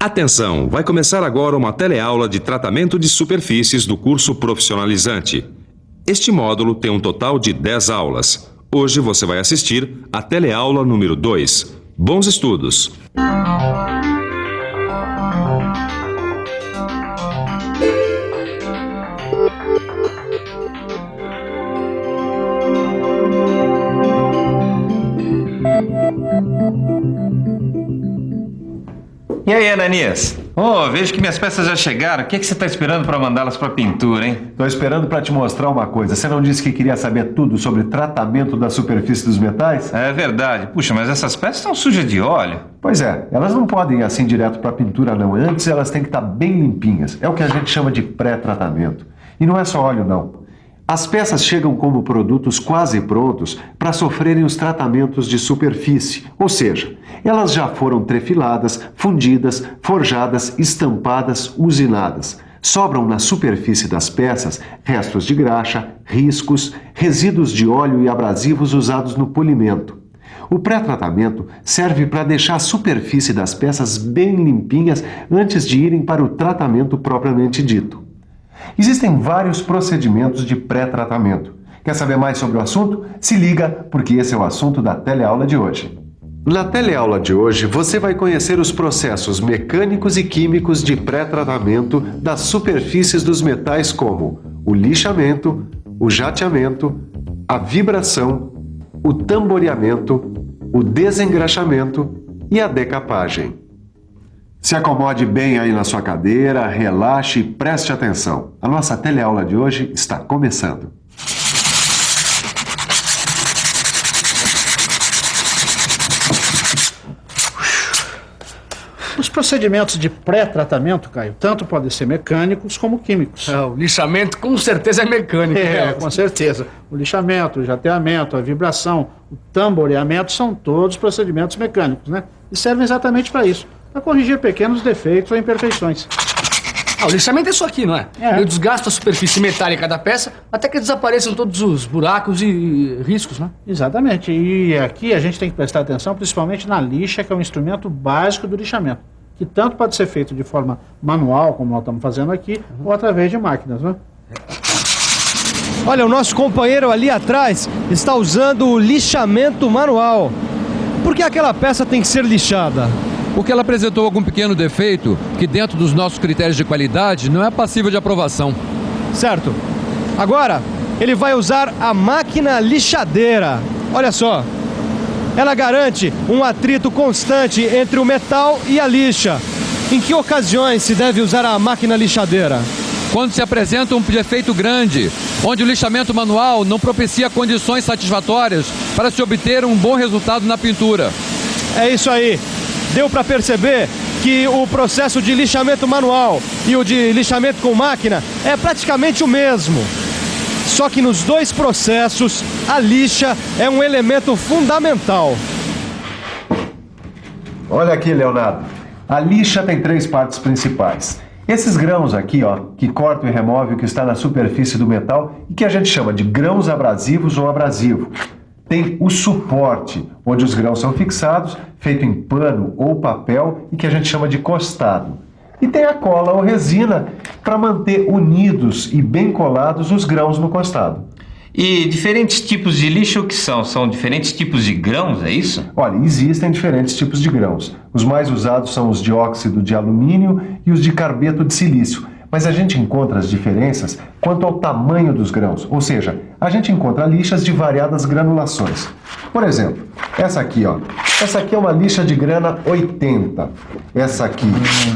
Atenção, vai começar agora uma teleaula de tratamento de superfícies do curso profissionalizante. Este módulo tem um total de 10 aulas. Hoje você vai assistir a teleaula número 2. Bons estudos! E aí, Ananias? Vejo que minhas peças já chegaram. O que você está esperando para mandá-las para pintura, hein? Estou esperando para te mostrar uma coisa. Você não disse que queria saber tudo sobre tratamento da superfície dos metais? É verdade. Puxa, mas essas peças estão sujas de óleo. Pois é, elas não podem ir assim direto para a pintura, não. Antes elas têm que estar bem limpinhas. É o que a gente chama de pré-tratamento. E não é só óleo, não. As peças chegam como produtos quase prontos para sofrerem os tratamentos de superfície, ou seja, elas já foram trefiladas, fundidas, forjadas, estampadas, usinadas. Sobram na superfície das peças restos de graxa, riscos, resíduos de óleo e abrasivos usados no polimento. O pré-tratamento serve para deixar a superfície das peças bem limpinhas antes de irem para o tratamento propriamente dito. Existem vários procedimentos de pré-tratamento. Quer saber mais sobre o assunto? Se liga, porque esse é o assunto da teleaula de hoje. Na teleaula de hoje, você vai conhecer os processos mecânicos e químicos de pré-tratamento das superfícies dos metais como o lixamento, o jateamento, a vibração, o tamboreamento, o desengraxamento e a decapagem. Se acomode bem aí na sua cadeira, relaxe e preste atenção. A nossa teleaula de hoje está começando. Os procedimentos de pré-tratamento, Caio, tanto podem ser mecânicos como químicos. O lixamento com certeza é mecânico. Com certeza. O lixamento, o jateamento, a vibração, o tamboreamento são todos procedimentos mecânicos, né? E servem exatamente para isso, para corrigir pequenos defeitos ou imperfeições. O lixamento é isso aqui, não é? Eu desgasto a superfície metálica da peça até que desapareçam todos os buracos e riscos, né? Exatamente. E aqui a gente tem que prestar atenção principalmente na lixa, que é um instrumento básico do lixamento, que tanto pode ser feito de forma manual, como nós estamos fazendo aqui, ou através de máquinas, né? Olha, o nosso companheiro ali atrás está usando o lixamento manual. Por que aquela peça tem que ser lixada? Porque ela apresentou algum pequeno defeito que, dentro dos nossos critérios de qualidade, não é passível de aprovação. Certo. Agora, ele vai usar a máquina lixadeira. Olha só. Ela garante um atrito constante entre o metal e a lixa. Em que ocasiões se deve usar a máquina lixadeira? Quando se apresenta um defeito grande, onde o lixamento manual não propicia condições satisfatórias para se obter um bom resultado na pintura. É isso aí. Deu para perceber que o processo de lixamento manual e o de lixamento com máquina é praticamente o mesmo. Só que nos dois processos, a lixa é um elemento fundamental. Olha aqui, Leonardo. A lixa tem 3 partes principais. Esses grãos aqui, que cortam e removem o que está na superfície do metal e que a gente chama de grãos abrasivos ou abrasivo. Tem o suporte, onde os grãos são fixados, feito em pano ou papel e que a gente chama de costado. E tem a cola ou resina para manter unidos e bem colados os grãos no costado. E diferentes tipos de lixo o que são? São diferentes tipos de grãos, é isso? Olha, existem diferentes tipos de grãos. Os mais usados são os de óxido de alumínio e os de carbeto de silício. Mas a gente encontra as diferenças quanto ao tamanho dos grãos, ou seja, a gente encontra lixas de variadas granulações. Por exemplo, essa aqui, essa aqui é uma lixa de grana 80, essa aqui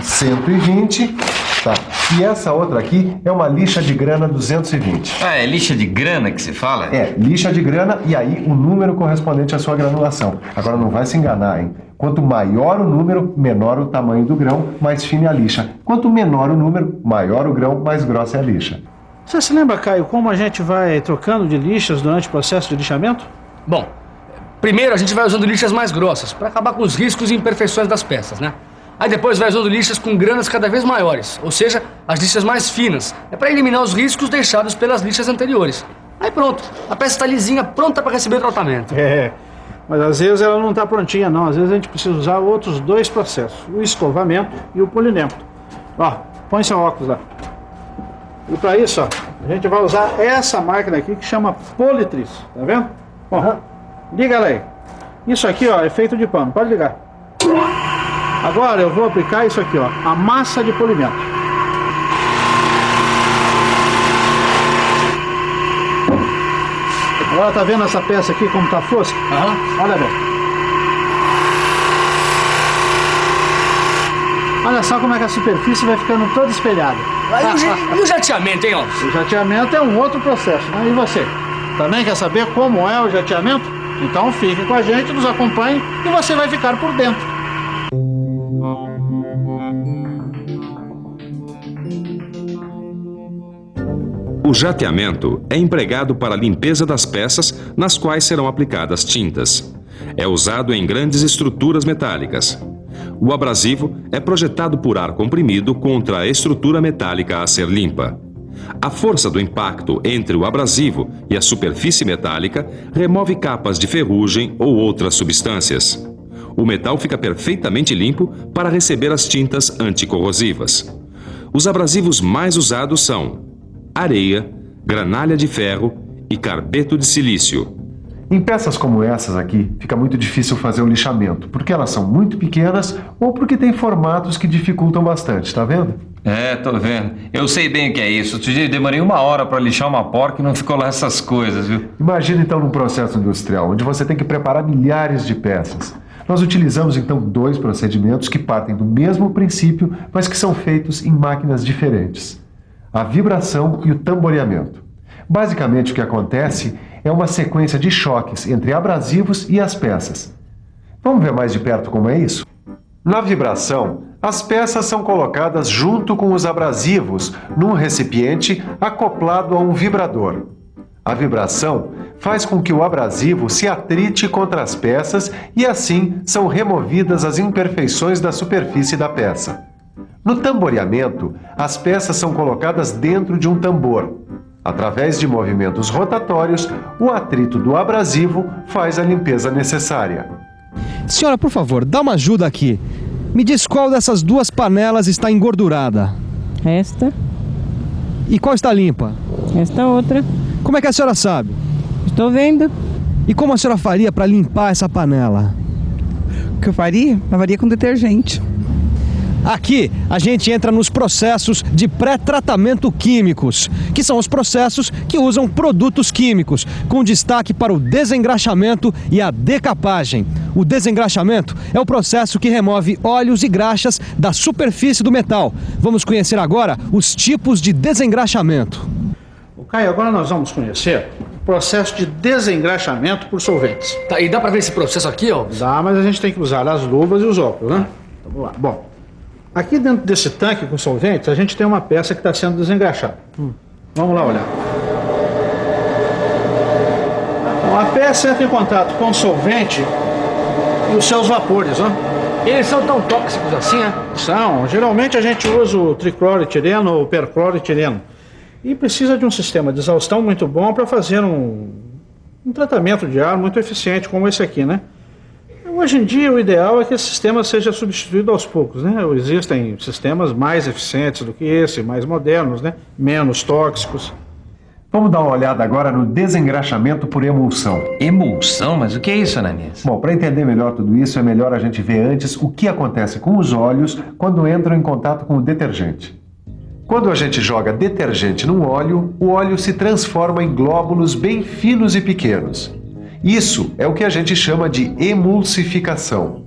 120, tá? E essa outra aqui é uma lixa de grana 220. É lixa de grana que se fala? É, lixa de grana e aí o número correspondente à sua granulação. Agora não vai se enganar, hein? Quanto maior o número, menor o tamanho do grão, mais fina é a lixa. Quanto menor o número, maior o grão, mais grossa é a lixa. Você se lembra, Caio, como a gente vai trocando de lixas durante o processo de lixamento? Bom, primeiro a gente vai usando lixas mais grossas, para acabar com os riscos e imperfeições das peças, né? Aí depois vai usando lixas com granas cada vez maiores, ou seja, as lixas mais finas. É para eliminar os riscos deixados pelas lixas anteriores. Aí pronto, a peça está lisinha, pronta para receber o tratamento. Mas às vezes ela não está prontinha não, às vezes a gente precisa usar outros 2 processos, o escovamento e o polimento. Ó, põe seu óculos lá. E para isso, ó, a gente vai usar essa máquina aqui que chama Politriz, tá vendo? Ó, liga ela aí. Isso aqui, ó, é feito de pano, pode ligar. Agora eu vou aplicar isso aqui, ó, a massa de polimento. Agora tá vendo essa peça aqui como tá fosca? Olha bem. Olha só como é que a superfície vai ficando toda espelhada. E o jateamento, hein, ó? O jateamento é um outro processo, né? E você? Também quer saber como é o jateamento? Então fique com a gente, nos acompanhe e você vai ficar por dentro. O jateamento é empregado para a limpeza das peças nas quais serão aplicadas tintas. É usado em grandes estruturas metálicas. O abrasivo é projetado por ar comprimido contra a estrutura metálica a ser limpa. A força do impacto entre o abrasivo e a superfície metálica remove capas de ferrugem ou outras substâncias. O metal fica perfeitamente limpo para receber as tintas anticorrosivas. Os abrasivos mais usados são areia, granalha de ferro e carbeto de silício. Em peças como essas aqui, fica muito difícil fazer o lixamento, porque elas são muito pequenas ou porque tem formatos que dificultam bastante, tá vendo? É, tô vendo. Eu sei bem o que é isso. Outro dia eu demorei 1 hora para lixar uma porca e não ficou lá essas coisas, viu? Imagina então num processo industrial, onde você tem que preparar milhares de peças. Nós utilizamos então 2 procedimentos que partem do mesmo princípio, mas que são feitos em máquinas diferentes: a vibração e o tamboreamento. Basicamente o que acontece é uma sequência de choques entre abrasivos e as peças. Vamos ver mais de perto como é isso? Na vibração, as peças são colocadas junto com os abrasivos num recipiente acoplado a um vibrador. A vibração faz com que o abrasivo se atrite contra as peças e assim são removidas as imperfeições da superfície da peça. No tamboreamento, as peças são colocadas dentro de um tambor. Através de movimentos rotatórios, o atrito do abrasivo faz a limpeza necessária. Senhora, por favor, dá uma ajuda aqui. Me diz qual dessas 2 panelas está engordurada. Esta, E qual está limpa? esta outra. Como é que a senhora sabe? Estou vendo. E como a senhora faria para limpar essa panela? O que eu faria? Lavaria com detergente. Aqui a gente entra nos processos de pré-tratamento químicos, que são os processos que usam produtos químicos, com destaque para o desengraxamento e a decapagem. O desengraxamento é o processo que remove óleos e graxas da superfície do metal. Vamos conhecer agora os tipos de desengraxamento. Caio, agora nós vamos conhecer o processo de desengraxamento por solventes. Tá, e dá pra ver esse processo aqui, ó? Dá, mas a gente tem que usar as luvas e os óculos, né? Então, vamos lá. Bom, aqui dentro desse tanque com solventes, a gente tem uma peça que está sendo desengraxada. Vamos lá olhar. Então, a peça entra em contato com o solvente e os seus vapores, né? Eles são tão tóxicos assim, né? São. Geralmente a gente usa o tricloroetileno ou percloroetileno. E precisa de um sistema de exaustão muito bom para fazer um tratamento de ar muito eficiente como esse aqui, né? Hoje em dia o ideal é que esse sistema seja substituído aos poucos, né? Existem sistemas mais eficientes do que esse, mais modernos, né? Menos tóxicos. Vamos dar uma olhada agora no desengraxamento por emulsão. Emulsão? Mas o que é isso, Ananias? Bom, para entender melhor tudo isso, é melhor a gente ver antes o que acontece com os óleos quando entram em contato com o detergente. Quando a gente joga detergente num óleo, o óleo se transforma em glóbulos bem finos e pequenos. Isso é o que a gente chama de emulsificação.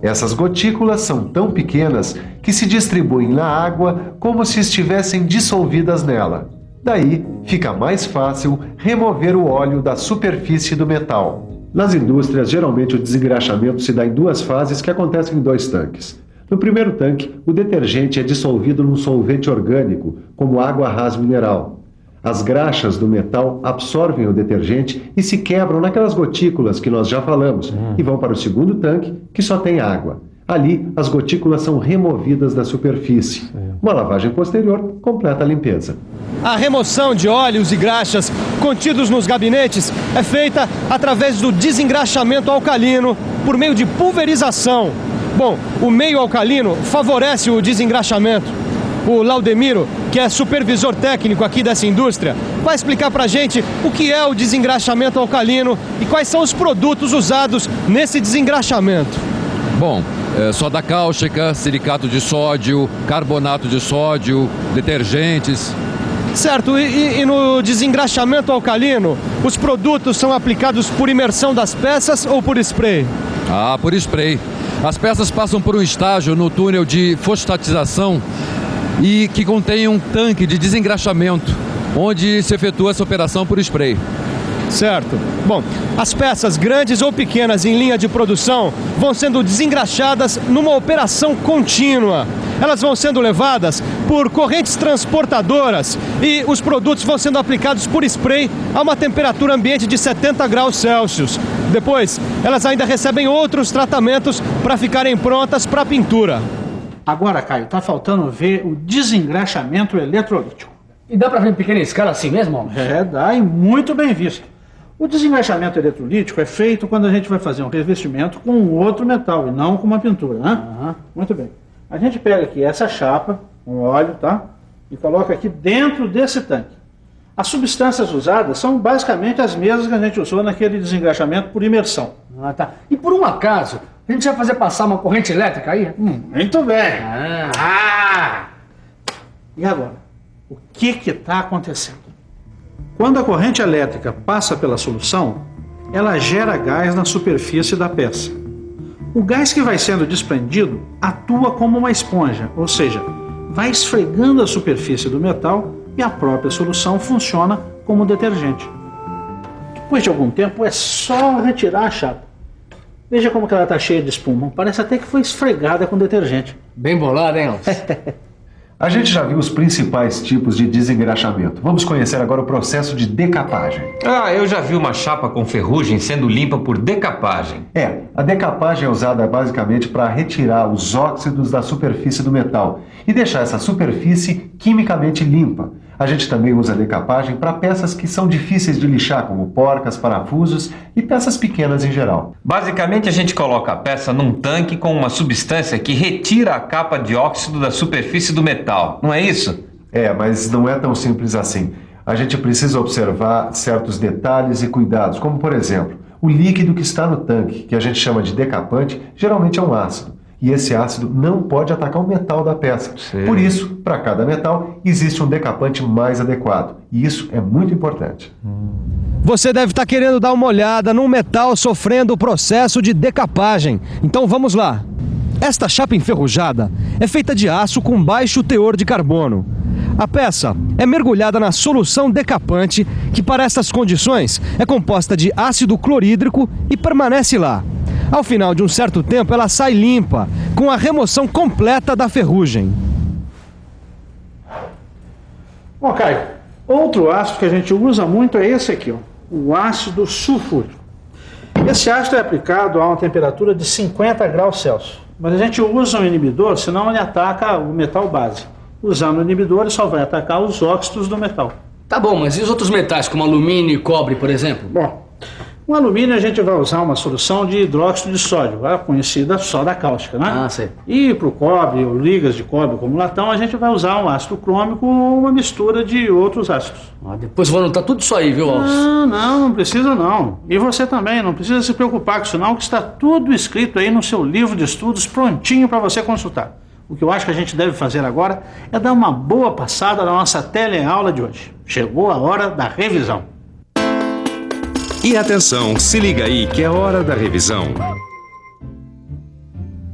Essas gotículas são tão pequenas que se distribuem na água como se estivessem dissolvidas nela. Daí, fica mais fácil remover o óleo da superfície do metal. Nas indústrias, geralmente o desengraxamento se dá em 2 fases que acontecem em 2 tanques. No primeiro tanque, o detergente é dissolvido num solvente orgânico, como água rasa mineral. As graxas do metal absorvem o detergente e se quebram naquelas gotículas que nós já falamos e vão para o segundo tanque, que só tem água. Ali, as gotículas são removidas da superfície. Uma lavagem posterior completa a limpeza. A remoção de óleos e graxas contidos nos gabinetes é feita através do desengraxamento alcalino por meio de pulverização. Bom, o meio alcalino favorece o desengraxamento. O Laudemiro, que é supervisor técnico aqui dessa indústria, vai explicar pra gente o que é o desengraxamento alcalino e quais são os produtos usados nesse desengraxamento. Bom, soda cáustica, silicato de sódio, carbonato de sódio, detergentes. Certo, e no desengraxamento alcalino, os produtos são aplicados por imersão das peças ou por spray? Ah, por spray. As peças passam por um estágio no túnel de fosfatização e que contém um tanque de desengraxamento, onde se efetua essa operação por spray. Certo. Bom, as peças grandes ou pequenas em linha de produção vão sendo desengraxadas numa operação contínua. Elas vão sendo levadas por correntes transportadoras e os produtos vão sendo aplicados por spray a uma temperatura ambiente de 70 graus Celsius. Depois, elas ainda recebem outros tratamentos para ficarem prontas para pintura. Agora, Caio, tá faltando ver o desengraxamento eletrolítico. E dá pra ver em pequena escala assim mesmo, Alves? Dá e muito bem visto. O desengraxamento eletrolítico é feito quando a gente vai fazer um revestimento com outro metal e não com uma pintura, né? Muito bem. A gente pega aqui essa chapa, com óleo, tá? E coloca aqui dentro desse tanque. As substâncias usadas são basicamente as mesmas que a gente usou naquele desengraxamento por imersão. Ah, tá. E por um acaso, a gente vai fazer passar uma corrente elétrica aí? Muito bem. E agora? O que está acontecendo? Quando a corrente elétrica passa pela solução, ela gera gás na superfície da peça. O gás que vai sendo desprendido atua como uma esponja, ou seja, vai esfregando a superfície do metal e a própria solução funciona como detergente. Depois de algum tempo é só retirar a chapa. Veja como que ela está cheia de espuma. Parece até que foi esfregada com detergente. Bem bolado, hein, Alves? A gente já viu os principais tipos de desengraxamento. Vamos conhecer agora o processo de decapagem. Ah, eu já vi uma chapa com ferrugem sendo limpa por decapagem. A decapagem é usada basicamente para retirar os óxidos da superfície do metal e deixar essa superfície quimicamente limpa. A gente também usa a decapagem para peças que são difíceis de lixar, como porcas, parafusos e peças pequenas em geral. Basicamente, a gente coloca a peça num tanque com uma substância que retira a capa de óxido da superfície do metal, não é isso? Mas não é tão simples assim. A gente precisa observar certos detalhes e cuidados, como por exemplo, o líquido que está no tanque, que a gente chama de decapante, geralmente é um ácido. E esse ácido não pode atacar o metal da peça. Sim. Por isso, para cada metal, existe um decapante mais adequado. E isso é muito importante. Você deve estar querendo dar uma olhada num metal sofrendo o processo de decapagem. Então vamos lá. Esta chapa enferrujada é feita de aço com baixo teor de carbono. A peça é mergulhada na solução decapante, que para estas condições é composta de ácido clorídrico e permanece lá. Ao final de um certo tempo, ela sai limpa, com a remoção completa da ferrugem. Bom, Caio, outro ácido que a gente usa muito é esse aqui, ó, o ácido sulfúrico. Esse ácido é aplicado a uma temperatura de 50 graus Celsius. Mas a gente usa um inibidor, senão ele ataca o metal base. Usando o inibidor, ele só vai atacar os óxidos do metal. Tá bom, mas e os outros metais, como alumínio e cobre, por exemplo? Bom, no alumínio a gente vai usar uma solução de hidróxido de sódio, a conhecida soda cáustica, né? Ah, sei. E para o cobre, ou ligas de cobre como latão, a gente vai usar um ácido crômico ou uma mistura de outros ácidos. Depois vou anotar tudo isso aí, viu, Alves? Não precisa não. E você também, não precisa se preocupar com isso não, que está tudo escrito aí no seu livro de estudos, prontinho para você consultar. O que eu acho que a gente deve fazer agora é dar uma boa passada na nossa teleaula de hoje. Chegou a hora da revisão. E atenção, se liga aí que é hora da revisão.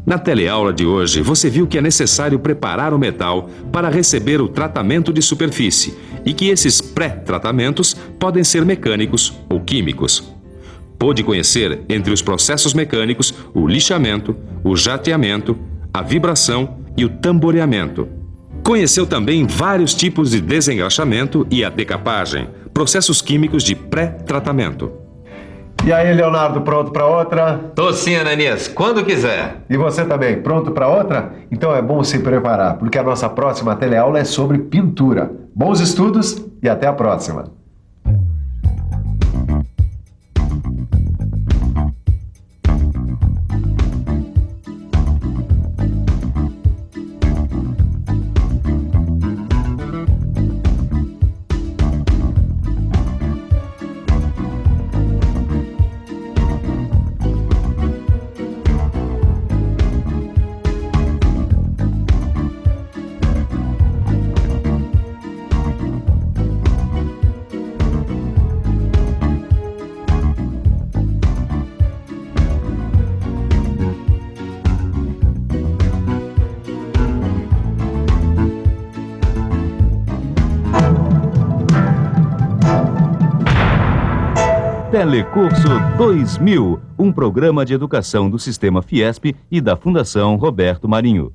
Na teleaula de hoje, você viu que é necessário preparar o metal para receber o tratamento de superfície e que esses pré-tratamentos podem ser mecânicos ou químicos. Pôde conhecer, entre os processos mecânicos, o lixamento, o jateamento, a vibração e o tamboreamento. Conheceu também vários tipos de desengraxamento e a decapagem, processos químicos de pré-tratamento. E aí, Leonardo, pronto para outra? Tô sim, Ananias, quando quiser. E você também, pronto para outra? Então é bom se preparar, porque a nossa próxima teleaula é sobre pintura. Bons estudos e até a próxima. Telecurso 2000, um programa de educação do Sistema Fiesp e da Fundação Roberto Marinho.